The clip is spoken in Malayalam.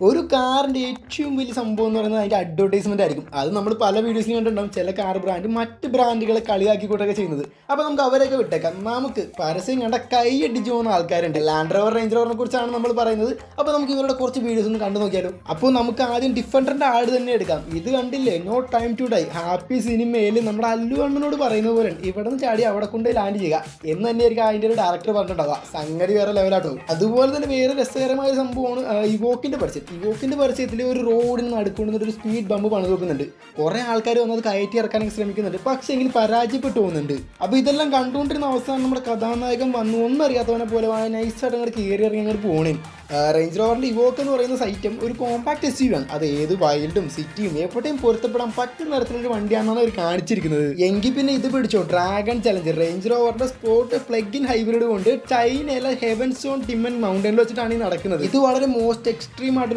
ഒരു കാറിൻ്റെ ഏറ്റവും വലിയ സംഭവം എന്ന് പറയുന്നത് അതിൻ്റെ അഡ്വർടൈസ്മെൻ്റ് ആയിരിക്കും. അത് നമ്മൾ പല വീഡിയോസിലും കണ്ടിട്ടുണ്ടാവും. ചില കാർ ബ്രാൻഡ് മറ്റ് ബ്രാൻഡുകളെ കളിയാക്കിക്കൊണ്ടൊക്കെ ചെയ്യുന്നത്. അപ്പോൾ നമുക്ക് അവരെയൊക്കെ വിട്ടേക്കാം. നമുക്ക് പരസ്യം കണ്ട കൈയടിച്ച് പോകുന്ന ആൾക്കാരുണ്ട്. ലാൻഡ് റോവർ, റേഞ്ച് റോവറിനെ കുറിച്ചാണ് നമ്മൾ പറയുന്നത്. അപ്പോൾ നമുക്ക് ഇവരുടെ കുറച്ച് വീഡിയോസ് ഒന്ന് കണ്ടു നോക്കിയാലോ. അപ്പോൾ നമുക്ക് ആദ്യം ഡിഫൻഡറിൻ്റെ ആട് തന്നെ എടുക്കാം. ഇത് കണ്ടില്ലേ, no time to die. Happy സിനിമയിൽ നമ്മുടെ അല്ലു അണ്ണനോട് പറയുന്നത് പോലെ ഇവിടെ നിന്ന് ചാടി അവിടെ കൊണ്ട് ലാൻഡ് ചെയ്യുക എന്ന് തന്നെയായിരിക്കും അതിൻ്റെ ഒരു ഡയറക്ടർ പറഞ്ഞിട്ടുണ്ടാവുക. സംഗതി വേറെ ലെവലാട്ടോ. അതുപോലെ തന്നെ വേറെ രസകരമായ ഒരു സംഭവമാണ് ഇവോക്കിൻ്റെ പരസ്യം. ഇവോക്കിൻ്റെ പരസ്യത്തിൽ ഒരു റോഡിൽ നടുക്കൊണ്ടുവന്നിട്ട് ഒരു സ്പീഡ് ബമ്പ് പണിത് വെക്കുന്നുണ്ട്. കുറേ ആൾക്കാർ വന്നത് കയറ്റി ഇറക്കാനൊക്കെ ശ്രമിക്കുന്നുണ്ട്, പക്ഷേ എങ്കിൽ പരാജയപ്പെട്ടു പോകുന്നുണ്ട്. അപ്പോൾ ഇതെല്ലാം കണ്ടുകൊണ്ടിരുന്ന അവസാനം നമ്മുടെ കഥാനായകൻ വന്നു ഒന്നും അറിയാത്തവനെ പോലെ നൈസായിട്ട് അങ്ങോട്ട് കയറി ഇറങ്ങി അങ്ങോട്ട് പോകണേ. റേഞ്ച് റോവറിൻ്റെ ഇവോക്ക് എന്ന് പറയുന്ന സൈറ്റം ഒരു കോമ്പാക്ട് SUV ആണ്. അത് ഏത് വൈൽഡും സിറ്റിയും എപ്പോഴത്തെയും പൊരുത്തപ്പെടാൻ പറ്റുന്ന തരത്തിലൊരു വണ്ടിയാണെന്നാണ് അവർ കാണിച്ചിരിക്കുന്നത്. എങ്കിൽ പിന്നെ ഇത് പിടിച്ചോ, ഡ്രാഗൺ ചലഞ്ചർ. റേഞ്ച് റോവറിന്റെ സ്പോർട്ട് പ്ലഗ് ഇൻ ഹൈബ്രിഡ് കൊണ്ട് ചൈനയിലെ ഹെവൻസോൺ ടിമൻ മൗണ്ടനിൽ വെച്ചിട്ടാണ് ഈ നടക്കുന്നത്. ഇത് വളരെ മോസ്റ്റ് എക്സ്ട്രീം ആയിട്ട്